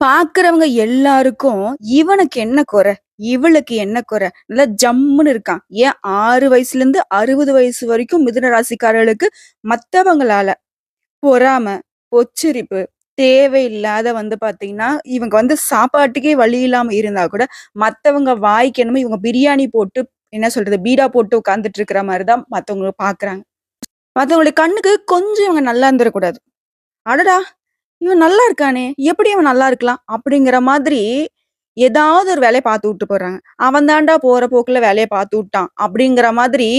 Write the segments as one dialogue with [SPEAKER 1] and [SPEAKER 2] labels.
[SPEAKER 1] பாக்குறவங்க எல்லாருக்கும் இவனுக்கு என்ன குறை? இவளுக்கு என்ன குறை? நல்லா ஜம்முன்னு இருக்கான். ஏன் 6 வயசுலேருந்து 60 வயசு வரைக்கும் மிதுன ராசிக்காரர்களுக்கு மத்தவங்களால பொறாம, பொச்சரிப்பு, தேவையில்லாத பாத்தீங்கன்னா, இவங்க சாப்பாட்டுக்கே வழி இல்லாம இருந்தா கூட, மத்தவங்க வாய்க்கு என்னமோ இவங்க பிரியாணி போட்டு என்ன சொல்றது? பீடா போட்டு உட்கார்ந்துட்டு இருக்கிற மாரி தான் மத்தவங்க பாக்குறாங்க. மத்தவங்களுடைய கண்ணுக்கு கொஞ்சம் இவங்க நல்லா இருந்துறக்கூடாது. அடடா! இவன் நல்லா இருக்கானே! எப்படி அவன் நல்லா இருக்கலாம்? அப்படிங்கிற மாதிரி ஏதாவது ஒரு வேலைய பார்த்து விட்டு போறாங்க. அவன் தான்டா போற போக்குல வேலைய பார்த்து விட்டான். அப்படிங்கிற மாதிரி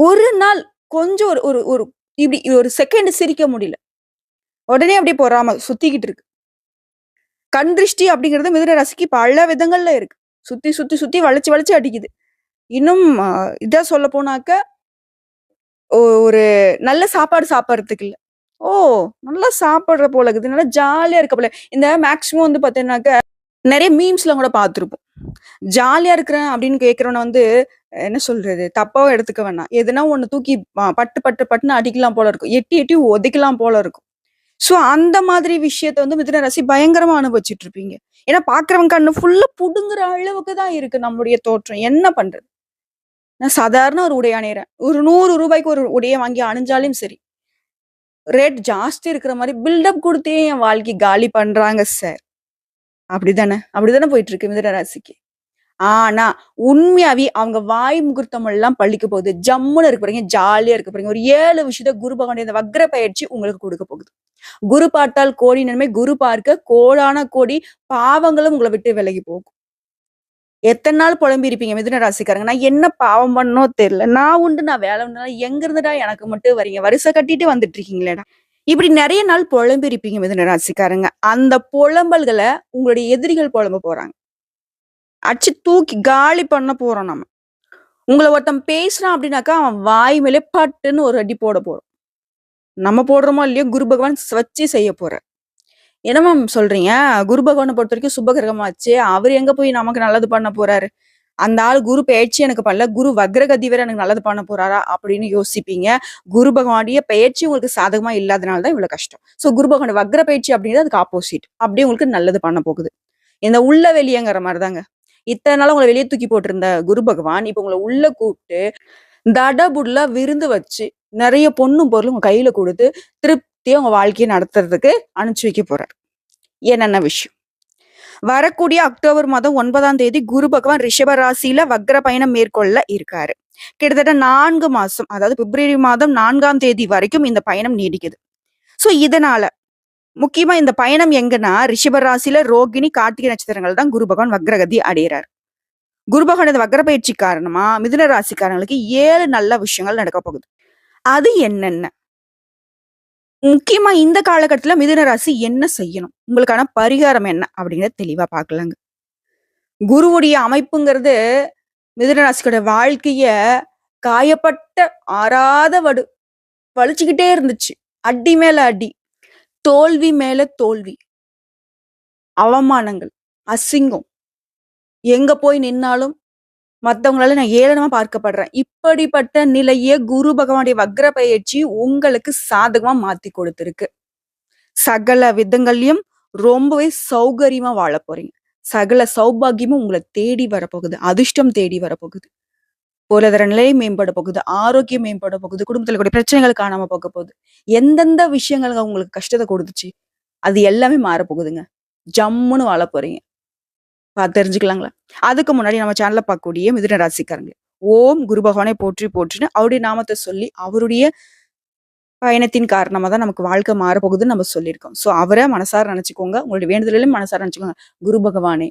[SPEAKER 1] ஒரு நாள் கொஞ்சம் ஒரு ஒரு ஒரு இப்படி ஒரு செகண்ட் சிரிக்க முடியல. உடனே அப்படியே பொறாம சுத்திக்கிட்டு இருக்கு. கண் திருஷ்டி அப்படிங்கிறது மிதுன ராசிக்கு பல விதங்கள்ல இருக்கு. சுத்தி, சுத்தி, சுத்தி வளைச்சு, வளைச்சு அடிக்குது. இன்னும் இதா சொல்ல போனாக்க, ஒரு நல்ல சாப்பாடு சாப்பிடுறதுக்கு இல்ல. ஓ! நல்லா சாப்பிடுற போல இருக்குது. நல்லா ஜாலியா இருக்க போல. இந்த மேக்ஸிமம் பார்த்தீங்கன்னாக்க, நெறைய மீம்ஸ்லாம் கூட பார்த்துருப்போம். ஜாலியா இருக்கிறேன் அப்படின்னு கேட்கிறவன என்ன சொல்றது? தப்பாவும் எடுத்துக்க வேணாம். எதுனா ஒண்ணு தூக்கி பட்டு, பட்டு, பட்டுன்னு அடிக்கலாம் போல இருக்கும். எட்டி, எட்டி உதைக்கலாம் போல இருக்கும். ஸோ அந்த மாதிரி விஷயத்த மிதுன ராசி பயங்கரமா அனுபவிச்சுட்டு இருப்பீங்க. ஏன்னா பார்க்கிறவங்க கண்ணு ஃபுல்லா புடுங்குற அளவுக்கு தான் இருக்கு நம்மளுடைய தோற்றம். என்ன பண்றது? நான் சாதாரண ஒரு உடை அணியிறேன். ஒரு ரூ. 100க்கு ஒரு உடைய வாங்கி அணிஞ்சாலும் சரி. ரேட் ஜாஸ்தி இருக்கிற மாரி பில்டப் குடுத்தே என் வாழ்க்கைய காலி பண்றாங்க சார். அப்படிதானே? அப்படிதானே போயிட்டு இருக்கு மிதுன ராசிக்கு. ஆனா, உண்மையாவே அவங்க வாய் முகூர்த்தம் எல்லாம் பழிக்க போகுது. ஜம்முன்னு இருக்க போறீங்க. ஜாலியா இருக்க போறீங்க. ஒரு 7 விஷயத்த குரு பகவானுடைய இந்த வக்ர பயிற்சி உங்களுக்கு குடுக்க போகுது. குரு பார்த்தால் கோடி நன்மை. குரு பார்க்க கோடான கோடி பாவங்களும் உங்கள விட்டு விலகி போகும். எத்தன நாள் புலம்பி இருப்பீங்க மிதுன ராசிக்காரங்க. நான் என்ன பாவம் பண்ணனோ தெரியல. நான் உண்டு, நான் வேலை உண்டு. எங்க இருந்துடா எனக்கு மட்டும் வரீங்க? வரிசை கட்டிட்டு வந்துட்டு இருக்கீங்களேடா. இப்படி நெறைய நாள் புலம்பி இருப்பீங்க மிதுன ராசிக்காரங்க. அந்த புலம்பல்கள உங்களுடைய எதிரிகள் புலம்ப போறாங்க. அடிச்சு தூக்கி காலி பண்ண போறோம் நம்ம. உங்கள ஒருத்தன் பேசுறான் அப்படின்னாக்கா, அவன் வாய் மேலே பட்டுன்னு ஒரு அடி போட போறோம். நம்ம போடுறோமோ இல்லையோ, குரு பகவான் வச்சு செய்ய போறார். என்ன மேம் சொல்றீங்க? குரு பகவான பொறுத்தவரைக்கும் சுபகிரகமாச்சே. அவரு எங்க போய் நமக்கு நல்லது பண்ண போறாரு? அந்த ஆள் குரு பெயர்ச்சி எனக்கு பண்ணல. குரு வக்ரகதி வேற எனக்கு நல்லது பண்ண போறாரா? அப்படின்னு யோசிப்பீங்க. குரு பகவானுடைய பெயர்ச்சி உங்களுக்கு சாதகமா இல்லாதனால தான் இவ்வளவு கஷ்டம். சோ குரு பகவானுடைய வக்ர பெயர்ச்சி அப்படிங்கிறது அதுக்கு ஆப்போசிட். அப்படியே உங்களுக்கு நல்லது பண்ண போகுது. இந்த உள்ள வெளியங்கிற மாதிரிதாங்க. இத்தனை நாளா உங்களை வெளியே தூக்கி போட்டிருந்த குரு பகவான் இப்ப உங்களை உள்ள கூப்பிட்டு தடபுடலா விருந்து வச்சு நிறைய பொண்ணும் பொருளும் உங்க கையில கொடுத்து திருப்தியா உங்க வாழ்க்கையை நடத்துறதுக்கு அனுப்பிச்சு வைக்க போறார். என்னென்ன விஷயம்? வரக்கூடிய அக்டோபர் மாதம் 9ஆம் தேதி குரு பகவான் ரிஷப ராசியில வக்ர பயணம் மேற்கொள்ள இருக்காரு. கிட்டத்தட்ட 4 மாசம், அதாவது பிப்ரவரி மாதம் 4ஆம் தேதி வரைக்கும் இந்த பயணம் நீடிக்குது. சோ இதனால முக்கியமா இந்த பயணம் எங்கன்னா ரிஷப ராசியில ரோகிணி கார்த்திகை நட்சத்திரங்கள் தான் குரு பகவான் வக்ரகதி அடைகிறார். குரு பகவான் இந்த வக்ர பயிற்சி காரணமா மிதுன ராசிக்காரங்களுக்கு 7 நல்ல விஷயங்கள் நடக்க போகுது. அது என்னென்ன? முக்கியமா இந்த காலகட்டத்துல மிதுன ராசி என்ன செய்யணும்? உங்களுக்கான பரிகாரம் என்ன அப்படிங்கறத தெளிவா பார்க்கலாங்க. குருவுடைய அமைப்புங்கிறது மிதுன ராசியோட வாழ்க்கைய காயப்பட்ட ஆறாத வடு வலிச்சுக்கிட்டே இருந்துச்சு. அடி மேல அடி, தோல்வி மேல தோல்வி, அவமானங்கள், அசிங்கம். எங்க போய் நின்னாலும் மத்தவங்களால நான் ஏளனமா பார்க்கப்படுறேன். இப்படிப்பட்ட நிலையே குரு பகவானுடைய வக்ர பயிற்சி உங்களுக்கு சாதகமா மாத்தி கொடுத்திருக்கு. சகல விதங்கள்லயும் ரொம்பவே சௌகரியமா வாழ போறீங்க. சகல சௌபாகியமும் உங்களை தேடி வரப்போகுது. அதிர்ஷ்டம் தேடி வரப்போகுது. பொருளாதார நிலை மேம்பட போகுது. ஆரோக்கியம் மேம்பட போகுது. குடும்பத்துல கூடிய பிரச்சனைகள் காணாம போக போகுது. எந்தெந்த விஷயங்கள் உங்களுக்கு கஷ்டத்தை கொடுத்துச்சு அது எல்லாமே மாறப்போகுதுங்க. ஜம்முன்னு வாழ போறீங்க. தெரிஞ்சுக்கலாங்களா? அதுக்கு முன்னாடி நம்ம சேனல்ல பார்க்கக்கூடிய மிதுன ராசிக்காரங்க, ஓம் குரு பகவானை போற்றி போற்றின்னு அவருடைய நாமத்தை சொல்லி அவருடைய பயணத்தின் காரணமா தான் நமக்கு வாழ்க்கை மாறப்போகுதுன்னு நம்ம சொல்லியிருக்கோம். சோ அவரை மனசார நினைச்சுக்கோங்க. உங்களுடைய வேண்டுதலையும் மனசார நினைச்சுக்கோங்க. குரு பகவானே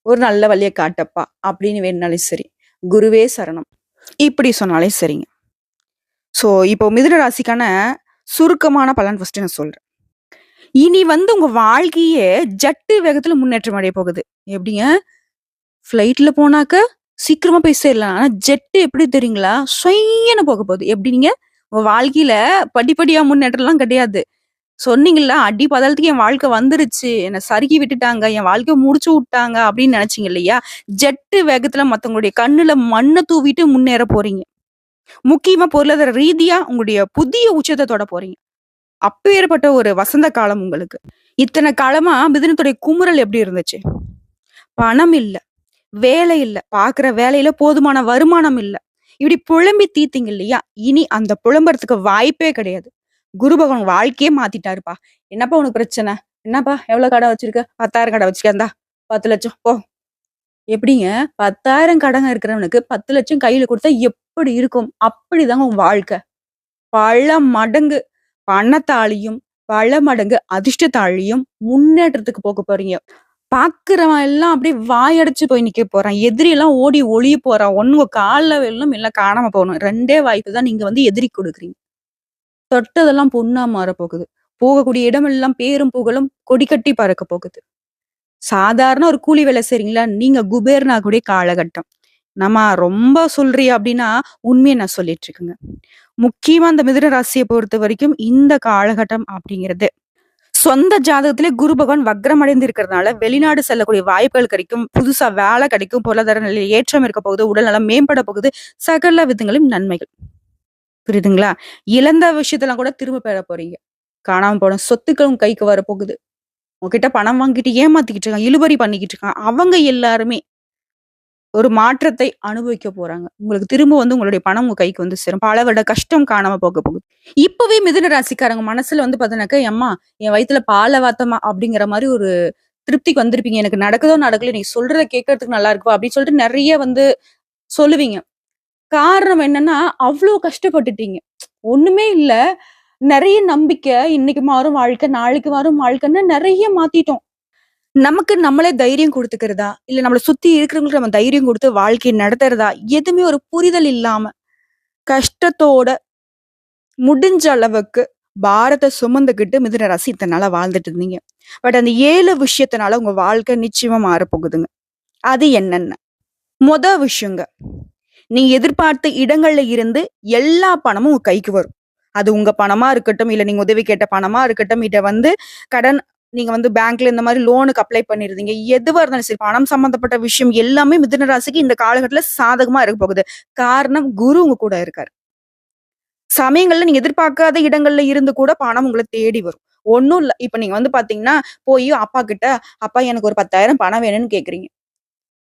[SPEAKER 1] ஒரு நல்ல வழியை காட்டப்பா அப்படின்னு வேணுனாலும் சரி, குருவே சரணம் இப்படி சொன்னாலே சரிங்க. சோ இப்போ மிதுன ராசிக்கான சுருக்கமான பலன் ஃபர்ஸ்ட் நான் சொல்றேன். இனி உங்க வாழ்க்கையே ஜட்டு வேகத்துல முன்னேற்றம் அடைய போகுது. எப்படிங்க? ஃபிளைட்ல போனாக்க சீக்கிரமா போய் சேரலாம். ஆனா ஜெட் எப்படி தெரியுங்களா? சொய்யன்னு போக போகுது. எப்படிங்க? உங்க வாழ்க்கையில படிப்படியா முன்னேற்றம்லாம் கிடையாது. சொன்னீங்கல்ல, அடி பதலத்துக்கு என் வாழ்க்கை வந்துருச்சு. என்ன சறுக்கி விட்டுட்டாங்க. என் வாழ்க்கைய முடிச்சு விட்டாங்க அப்படின்னு நினைச்சீங்க இல்லையா? ஜெட்டு வேகத்துல மத்தவங்களுடைய கண்ணுல மண்ணை தூவிட்டு முன்னேற போறீங்க. முக்கியமா பொருளாதார ரீதியா உங்களுடைய புதிய உச்சத்தை தொட போறீங்க. அப்பேற்பட்ட ஒரு வசந்த காலம் உங்களுக்கு. இத்தன காலமா மிதுனத்துடைய குமுறல் எப்படி இருந்துச்சு? பணம் இல்ல, வேலை இல்ல, பார்க்குற வேலையில போதுமான வருமானம் இல்ல. இப்படி புலம்பி தீர்த்தீங்க இல்லையா? இனி அந்த புலம்புறதுக்கு வாய்ப்பே கிடையாது. குரு பகவான் வாழ்க்கையே மாத்திட்டாருப்பா. என்னப்பா உனக்கு பிரச்சனை? என்னப்பா எவ்வளோ கடன் வச்சிருக்க? 10,000 கடன் வச்சிருக்க. இந்தா 10,00,000 போ. எப்படிங்க? 10,000 கடன் இருக்கிறவனுக்கு 10,00,000 கையில குடுத்தா எப்படி இருக்கும்? அப்படிதாங்க உங்க வாழ்க்கை. பல மடங்கு பணத்தாலயும், பல மடங்கு அதிர்ஷ்டத்தாலயும் முன்னேற்றத்துக்கு போக போறீங்க. பாக்குறவன் எல்லாம் அப்படியே வாயடைச்சு போய் நிக்க போறான். எதிரி எல்லாம் ஓடி ஒளிய போறான். ஒண்ணு உங்க கால்ல விழணும், இல்ல காணாம போகணும். 2டே வாய்ப்பு தான் நீங்க வந்து எதிரிக்கு குடுக்குறீங்க. தொட்டதெல்லாம் பொன்னா மாறப் போகுது. போகக்கூடிய இடமெல்லாம் பேரும் புகழும் கொடிகட்டி பறக்க போகுது. சாதாரண ஒரு கூலி வேலை செய்றீங்களா? நீங்க குபேரன் ஆகக்கூடிய காலகட்டம். நம்ம ரொம்ப சொல்றியா அப்படின்னா, உண்மைய நான் சொல்லிட்டு இருக்கேங்க. முக்கியமா அந்த மிதுன ராசிய பொறுத்தவரைக்கும் இந்த காலகட்டம் அப்படிங்கிறது சொந்த ஜாதகத்திலே குரு பகவான் வக்ரம் அடைந்து இருக்கிறதுனால வெளிநாடு செல்லக்கூடிய வாய்ப்புகள் கிடைக்கும். புதுசா வேலை கிடைக்கும். பொருளாதார நிலையில ஏற்றம் இருக்க போகுது. உடல் நலம் மேம்பட போகுது. சகல விதங்களும் நன்மைகள். புரியுதுங்களா? இழந்த விஷயத்தெல்லாம் கூட திரும்ப பெற போறீங்க. காணாம போன சொத்துக்களும் கைக்கு வரப்போகுது. உங்ககிட்ட பணம் வாங்கிட்டு ஏமாத்திக்கிட்டு இருக்காங்க. இழுபறி பண்ணிக்கிட்டு இருக்காங்க. அவங்க எல்லாருமே ஒரு மாற்றத்தை அனுபவிக்க போறாங்க. உங்களுக்கு திரும்ப வந்து உங்களுடைய பணம் உங்க கைக்கு வந்து சேரும். பல வருட கஷ்டம் காணாம போக போகுது. இப்பவே மிதுன ராசிக்காரங்க மனசுல வந்து பாத்தீங்கன்னாக்கா, "எம்மா என் வயித்துல பால வாத்தம்மா" அப்படிங்கிற மாரி ஒரு திருப்திக்கு வந்திருப்பீங்க. எனக்கு நடக்குதோ நடக்கலையோ, நீ சொல்றத கேட்கறதுக்கு நல்லா இருக்குப்பா அப்படின்னு சொல்லிட்டு நெறைய வந்து சொல்லுவீங்க. காரணம் என்னன்னா, அவ்ளோ கஷ்டப்பட்டுட்டீங்க. ஒண்ணுமே இல்ல. நெறைய நம்பிக்கை, இன்னைக்கு மாறும் வாழ்க்கை, நாளைக்கு மாறும் வாழ்க்கைன்னு நெறைய மாத்திட்டோம். நமக்கு நம்மளே தைரியம் குடுத்துக்கிறதா, இல்ல நம்மள சுத்தி இருக்கிறவங்களுக்கு நம்ம தைரியம் குடுத்து வாழ்க்கைய நடத்துறதா, எதுவுமே ஒரு புரிதல் இல்லாம, கஷ்டத்தோட முடிஞ்ச அளவுக்கு பாரத்த சுமந்துகிட்டு மிதுன ராசி இத்தன நாளா வாழ்ந்துட்டு இருந்தீங்க. பட் அந்த 7 விஷயத்தினால உங்க வாழ்க்கை நிச்சயமா மாறப்போகுதுங்க. அது என்னென்ன? மொத விஷயங்க. நீங்க எதிர்பார்த்த இடங்கள்ல இருந்து எல்லா பணமும் உங்க கைக்கு வரும். அது உங்க பணமா இருக்கட்டும், இல்ல நீங்க உதவி கேட்ட பணமா இருக்கட்டும், இத வந்து கடன் நீங்க வந்து பேங்க்ல இந்த மாரி லோனுக்கு அப்ளை பண்ணியிருந்தீங்க. எதுவா இருந்தாலும் சரி, பணம் சம்பந்தப்பட்ட விஷயம் எல்லாமே மிதுன ராசிக்கு இந்த காலகட்டத்துல சாதகமா இருக்க போகுது. காரணம் குரு உங்க கூட இருக்காரு. சமயங்கள்ல நீங்க எதிர்பார்க்காத இடங்கள்ல இருந்து கூட பணம் உங்கள தேடி வரும். ஒண்ணும் இல்ல. இப்ப நீங்க வந்து பாத்தீங்கன்னா, போயி அப்பா கிட்ட, "அப்பா எனக்கு ஒரு 10,000 பணம் வேணும்னு" கேட்கிறீங்க.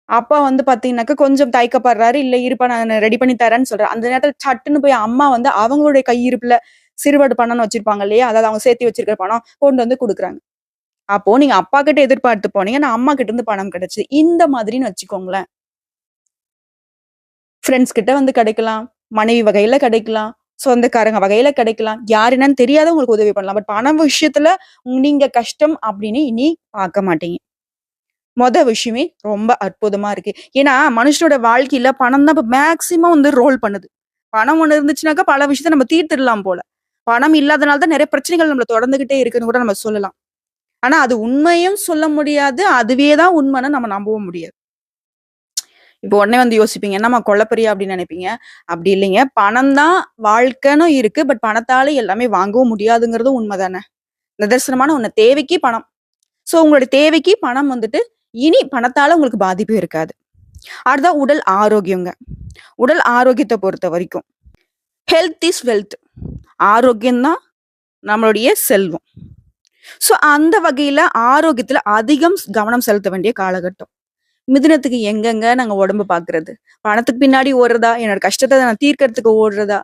[SPEAKER 1] அப்பா வந்து பாத்தீங்கன்னாக்கா கொஞ்சம் தயக்கப்படுறாரு. "இல்ல இருப்பா நான் ரெடி பண்ணி தரேன்னு" சொல்றாரு. அந்த நேரத்துல சட்டுன்னு போய் அம்மா வந்து அவங்களுடைய கையிருப்புல சிறுவடு பணம்னு வச்சிருப்பாங்க இல்லையா? அதாவது அவங்க சேர்த்து வச்சிருக்கிற பணம் கொண்டு வந்து குடுக்குறாங்க. அப்போ நீங்க அப்பா கிட்ட எதிர்பார்த்து போனீங்க. ஆனா அம்மா கிட்ட இருந்து பணம் கிடைச்சது. இந்த மாதிரின்னு வச்சுக்கோங்களேன். ஃப்ரெண்ட்ஸ் கிட்ட வந்து கிடைக்கலாம். மனைவி வகையில கிடைக்கலாம். சொந்தக்காரங்க வகையில கிடைக்கலாம். யார் என்னன்னு தெரியாத உங்களுக்கு உதவி பண்ணலாம். பட் பண விஷயத்துல நீங்க கஷ்டம் அப்படின்னு இனி பார்க்க மாட்டீங்க. மொத விஷயமே ரொம்ப அற்புதமா இருக்கு. ஏன்னா, மனுஷனோட வாழ்க்கையில பணம் தான் இப்ப மேக்ஸிமம் வந்து ரோல் பண்ணுது. பணம் ஒண்ணு இருந்துச்சுனாக்கா பல விஷயத்த நம்ம தீர்த்துடலாம் போல. பணம் இல்லாதனால தான் நெறைய பிரச்சனைகள் நம்மள தொடர்ந்துகிட்டே இருக்குன்னு கூட நம்ம சொல்லலாம். ஆனா, அது உண்மையும் சொல்ல முடியாது. அதுவே தான் உண்மைன்னு நம்ம நம்பவும் முடியாது. இப்போ உடனே வந்து யோசிப்பீங்க. என்னம்மா கொள்ள அப்படின்னு நினைப்பீங்க. அப்படி இல்லைங்க. பணம் தான் வாழ்க்கைன்னு இருக்கு. பட் பணத்தால எல்லாமே வாங்கவும் முடியாதுங்கிறதும் உண்ம தானே. நிதர்சனமான ஒண்ணு. தேவைக்கு பணம். சோ உங்களுடைய தேவைக்கு பணம் வந்துட்டு இனி பணத்தால உங்களுக்கு பாதிப்பு இருக்காது. அடுத்தா உடல் ஆரோக்கியங்க. உடல் ஆரோக்கியத்த பொறுத்தவரைக்கும் ஹெல்த் இஸ் வெல்த். ஆரோக்கியம் தான் நம்மளுடைய செல்வம். சோ அந்த வகையில ஆரோக்கியத்துல அதிகம் கவனம் செலுத்த வேண்டிய காலகட்டம். மிதுனத்துக்கு எங்கங்க நாங்க உடம்பு பார்க்குறது? பணத்துக்கு பின்னாடி ஓடுறதா? என்னோட கஷ்டத்த நான் தீர்க்கறதுக்கு ஓடுறதா?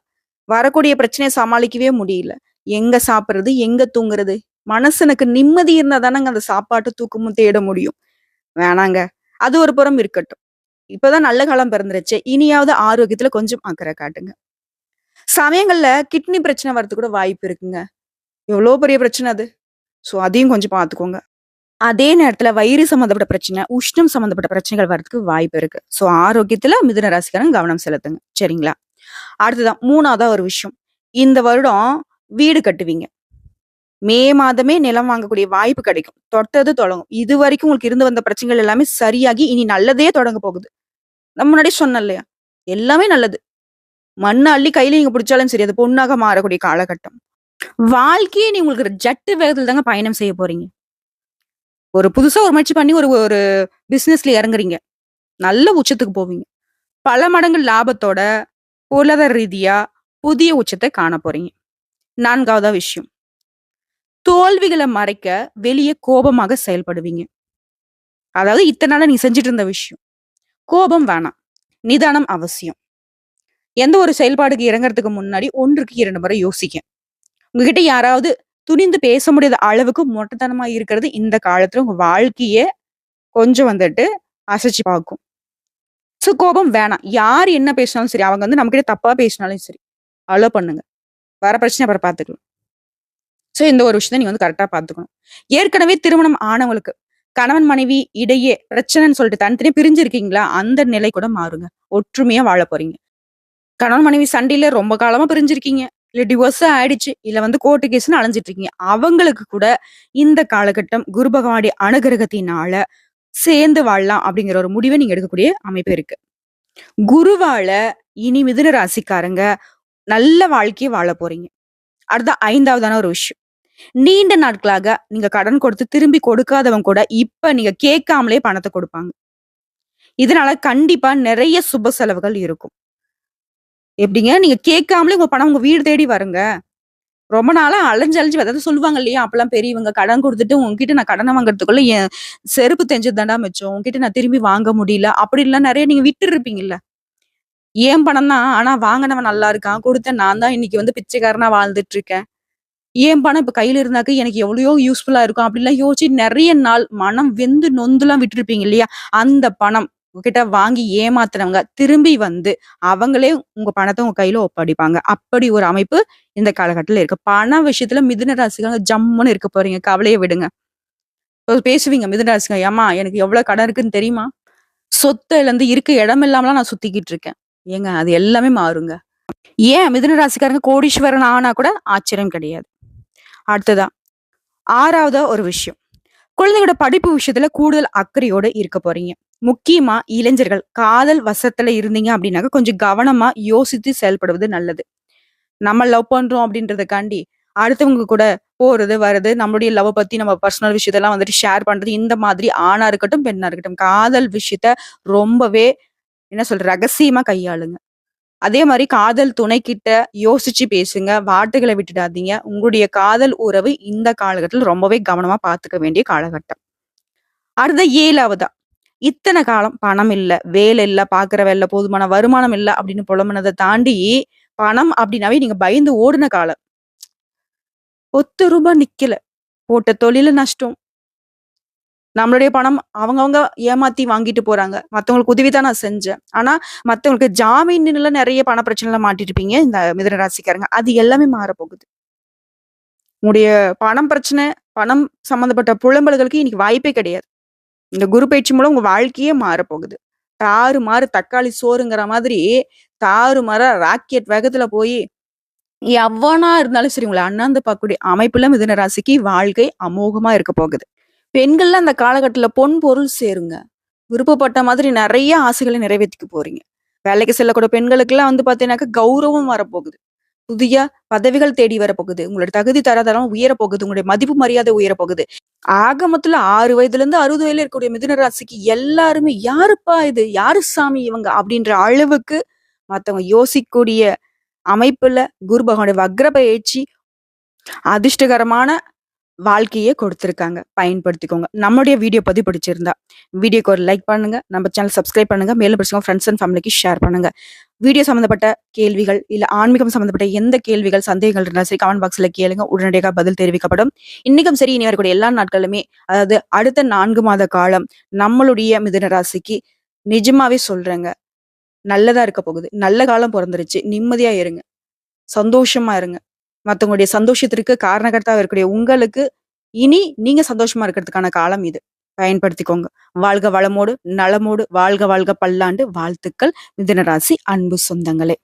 [SPEAKER 1] வரக்கூடிய பிரச்சனைய சமாளிக்கவே முடியல. எங்க சாப்பிடுறது? எங்க தூங்குறது? மனசனுக்கு நிம்மதி இருந்தா தானங்க அந்த சாப்பாட்டு தூக்கமும் தேட முடியும். வேணாங்க. அது ஒரு புறம் இருக்கட்டும். இப்பதான் நல்ல காலம் பிறந்துருச்சே. இனியாவது ஆரோக்கியத்துல கொஞ்சம் அக்கறை காட்டுங்க. சமயங்கள்ல கிட்னி பிரச்சனை வரதுக்கு கூட வாய்ப்பு இருக்குங்க. எவ்வளோ பெரிய பிரச்சனை அது. சோ அதையும் கொஞ்சம் பார்த்துக்கோங்க. அதே நேரத்துல வயிறு சம்மந்தப்பட்ட பிரச்சனை, உஷ்ணம் சம்மந்தப்பட்ட பிரச்சனைகள் வரதுக்கு வாய்ப்பு இருக்கு. சோ ஆரோக்கியத்துல மிதுன ராசிக்காரங்க கவனம் செலுத்துங்க. சரிங்களா? அடுத்ததான் 3வதா ஒரு விஷயம். இந்த வருடம் வீடு கட்டுவீங்க. மே மாதமே நிலம் வாங்கக்கூடிய வாய்ப்பு கிடைக்கும். தொட்டது தொடங்கும். இதுவரைக்கும் உங்களுக்கு இருந்து வந்த பிரச்சனைகள் எல்லாமே சரியாகி, இனி நல்லதே தொடங்க போகுது. நான் முன்னாடியே சொன்னேன் இல்லையா? எல்லாமே நல்லது. மண்ண அள்ளி கையில நீங்க பிடிச்சாலும் சரி, அது பொன்னாக மாறக்கூடிய காலகட்டம். வாழ்க்கையே நீ உங்களுக்கு ஜட்டு வேகத்துல தாங்க பயணம் செய்ய போறீங்க. ஒரு புதுசா ஒரு முயற்சி பண்ணி ஒரு ஒரு பிசினஸ்ல இறங்குறீங்க. நல்ல உச்சத்துக்கு போவீங்க. பல மடங்கு லாபத்தோட, பொருளாதார ரீதியா புதிய உச்சத்த காண போறீங்க. 4வதா விஷயம். தோல்விகளை மறைக்க வெளியே கோபமாக செயல்படுவீங்க. அதாவது இத்தனை நாளா நீ செஞ்சுட்டு இருந்த விஷயம். கோபம் வேணாம். நிதானம் அவசியம். எந்த ஒரு செயல்பாடுக்கு இறங்குறதுக்கு முன்னாடி 1க்கு 2 முறை யோசிக்க. உங்ககிட்ட யாராவது துணிந்து பேச முடியாத அளவுக்கு மொட்டைத்தனமா இருக்கிறது இந்த காலத்துல உங்க வாழ்க்கையே கொஞ்சம் அசைச்சு பார்க்கும். சோ கோபம் வேணாம். யார் என்ன பேசினாலும் சரி, அவங்க நம்மகிட்ட தப்பா பேசினாலும் சரி, அலோ பண்ணுங்க. வர பிரச்சனை அப்புறம் பார்த்துக்கலாம். சோ இந்த ஒரு விஷயத்த நீங்க கரெக்டா பார்த்துக்கணும். ஏற்கனவே திருமணம் ஆனவங்களுக்கு கணவன் மனைவி இடையே பிரச்சனைன்னு சொல்லிட்டு தனித்தனியா பிரிஞ்சிருக்கீங்களா, அந்த நிலை கூட மாறுங்க. ஒற்றுமையா வாழ போறீங்க. கணவன் மனைவி சண்டையில ரொம்ப காலமா பிரிஞ்சிருக்கீங்க, இல்ல டிவோர்ஸ் ஆயிடுச்சு, இல்ல கோர்ட்டு கேஸ்ன்னு அலைஞ்சிட்டு இருக்கீங்க. அவங்களுக்கு கூட இந்த காலகட்டம் குரு பகவானுடைய அனுகிரகத்தினால சேர்ந்து வாழலாம் அப்படிங்கிற ஒரு முடிவை நீங்க எடுக்கக்கூடிய அமைப்பு இருக்கு. குருவால இனி மிதுன ராசிக்காரங்க நல்ல வாழ்க்கையை வாழ போறீங்க. அடுத்த 5வதான ஒரு விஷயம். நீண்ட நாட்களாக நீங்க கடன் கொடுத்து திரும்பி கொடுக்காதவங்க கூட இப்ப நீங்க கேட்காமலே பணத்தை கொடுப்பாங்க. இதனால கண்டிப்பா நிறைய சுப செலவுகள் இருக்கும். எப்படிங்க, நீங்க கேட்காமலே உங்க பணம் உங்க வீடு தேடி வருங்க. ரொம்ப நாளா அலைஞ்சு அலைஞ்சு அதாவது சொல்லுவாங்க இல்லையா, அப்பெல்லாம் பெரியவங்க கடன் கொடுத்துட்டு உங்ககிட்ட நான் கடனை வாங்குறதுக்குள்ள என் செருப்பு தெரிஞ்சது தாண்டா மிச்சம், உங்ககிட்ட நான் திரும்பி வாங்க முடியல அப்படின்லாம் நிறைய நீங்க விட்டு இருப்பீங்கல்ல. ஏன் பணம் தான், ஆனா வாங்கினவன் நல்லா இருக்கான், கொடுத்த நான் தான் இன்னைக்கு பிச்சைக்காரனா வாழ்ந்துட்டு இருக்கேன். ஏன் பணம் இப்ப கையில இருந்தாக்க எனக்கு எவ்வளவோ யூஸ்ஃபுல்லா இருக்கும் அப்படிலாம் யோசிச்சு நிறைய நாள் மனம் வெந்து நொந்துலாம் விட்டுருப்பீங்க இல்லையா. அந்த பணம் உங்ககிட்ட வாங்கி ஏமாத்துனவங்க திரும்பி அவங்களே உங்க பணத்தை உங்க கையில ஒப்படைப்பாங்க. அப்படி ஒரு அமைப்பு இந்த காலகட்டத்துல இருக்கு. பண விஷயத்துல மிதுன ராசிக்காரங்க ஜம்முன்னு இருக்க போறீங்க. கவலையை விடுங்க. பேசுவீங்க மிதுன ராசிக்காரங்க, ஏமா எனக்கு எவ்வளவு கடன் இருக்குன்னு தெரியுமா, சொத்துல இருந்து இருக்க இடம் இல்லாமலாம் நான் சுத்திக்கிட்டு இருக்கேன். ஏங்க அது எல்லாமே மாறுங்க. ஏன் மிதுன ராசிக்காரங்க கோடீஸ்வரன் ஆனா கூட ஆச்சரியம் கிடையாது. அடுத்ததா 6வது ஒரு விஷயம். குழந்தைங்களோட படிப்பு விஷயத்துல கூடுதல் அக்கறையோட இருக்க போறீங்க. முக்கியமா இளைஞர்கள் காதல் வசத்துல இருந்தீங்க அப்படின்னாக்க கொஞ்சம் கவனமா யோசித்து செயல்படுவது நல்லது. நம்ம லவ் பண்றோம் அப்படின்றதுக்காண்டி அடுத்தவங்க கூட போறது வர்றது, நம்மளுடைய லவ் பத்தி நம்ம பர்சனல் விஷயத்தெல்லாம் ஷேர் பண்றது, இந்த மாதிரி ஆணா இருக்கட்டும் பெண்ணா இருக்கட்டும் காதல் விஷயத்த ரொம்பவே ரகசியமா கையாளுங்க. அதே மாதிரி காதல் துணை கிட்ட யோசிச்சு பேசுங்க. வார்த்தைகளை விட்டுடாதீங்க. உங்களுடைய காதல் உறவு இந்த காலகட்டத்தில் ரொம்பவே கவனமா பார்த்துக்க வேண்டிய காலகட்டம். அடுத்த 7வதா, இத்தனை காலம் பணம் இல்ல, வேலை இல்ல, பாக்குற வேலை போதுமான வருமானம் இல்ல அப்படின்னு புலம்புனதை தாண்டி பணம் அப்படின்னாவே நீங்க பயந்து ஓடுன காலம். ₹10 நிக்கல, போட்ட தொழில நஷ்டம். நம்மளுடைய பணம் அவங்கவங்க ஏமாத்தி வாங்கிட்டு போறாங்க. மத்தவங்களுக்கு உதவி தான் நான் செஞ்சேன். ஆனா மத்தவங்களுக்கு ஜாமீன்ல நிறைய பண பிரச்சனைல மாட்டிட்டு இருப்பீங்க இந்த மிதுன ராசிக்காரங்க. அது எல்லாமே மாறப்போகுது. உங்களுடைய பணம் பிரச்சனை, பணம் சம்பந்தப்பட்ட புலம்பல்களுக்கு இன்னைக்கு வாய்ப்பே கிடையாது. இந்த குரு பயிற்சி மூலம் உங்க வாழ்க்கையே மாறப்போகுது. தாறுமாறு தக்காளி சோறுங்கிற மாதிரி தாறுமாற ராக்கெட் வேகத்துல போய் எவ்வளனா இருந்தாலும் சரி உங்களை அண்ணாந்து பார்க்கக்கூடிய அமைப்புல மிதுன ராசிக்கு வாழ்க்கை அமோகமா இருக்க போகுது. பெண்கள்லாம் அந்த காலகட்டத்துல பொன் பொருள் சேருங்க. விருப்பப்பட்ட மாதிரி நிறைய ஆசைகளை நிறைவேற்றிக்க போறீங்க. வேலைக்கு செல்லக்கூடிய பெண்களுக்கெல்லாம் பாத்தீங்கன்னாக்க கௌரவம் வரப்போகுது. புதிய பதவிகள் தேடி வரப்போகுது. உங்களோட தகுதி தராதரம் உயரப்போகுது. உங்களுடைய மதிப்பு மரியாதை உயரப்போகுது. ஆக மொத்தத்துல 6 வயதுல இருந்து 60 வயதுல இருக்கக்கூடிய மிதுன ராசிக்கு எல்லாருமே யாருப்பா இது, யாரு சாமி இவங்க அப்படின்ற அளவுக்கு மத்தவங்க யோசிக்கக்கூடிய அமைப்புல குரு பகவானுடைய வக்ர பயிற்சி அதிர்ஷ்டகரமான வாழ்க்கையே கொடுத்திருக்காங்க. பயன்படுத்திக்கோங்க. நம்மளுடைய வீடியோ பதிவு பிடிச்சிருந்தா வீடியோக்கு ஒரு லைக் பண்ணுங்க, நம்ம சேனல் சப்ஸ்கிரைப் பண்ணுங்க, மேலும் பிடிச்சவங்க ஃப்ரெண்ட்ஸ் அண்ட் ஃபேமிலிக்கு ஷேர் பண்ணுங்க. வீடியோ சம்பந்தப்பட்ட கேள்விகள் இல்ல ஆன்மீகம் சம்பந்தப்பட்ட எந்த கேள்விகள் சந்தேகங்கள் இருந்தாலும் சரி கமெண்ட் பாக்ஸ்ல கேளுங்க, உடனடியாக பதில் தெரிவிக்கப்படும். இன்னைக்கும் சரி இனி வரக்கூடிய எல்லா நாட்களுமே, அதாவது அடுத்த 4 மாத காலம் நம்மளுடைய மிதுன ராசிக்கு நிஜமாவே சொல்றேங்க, நல்லதா இருக்க போகுது. நல்ல காலம் பிறந்துருச்சு. நிம்மதியா இருங்க, சந்தோஷமா இருங்க. மத்தவங்களுடைய சந்தோஷத்திற்கு காரணகர்த்தாவா இருக்கக்கூடிய உங்களுக்கு இனி நீங்க சந்தோஷமா இருக்கிறதுக்கான காலம் இது. பயன்படுத்திக்கோங்க. வாழ்க வளமோடு நலமோடு வாழ்க வாழ்க பல்லாண்டு வாழ்த்துக்கள் மிதுன ராசி அன்பு சொந்தங்களே.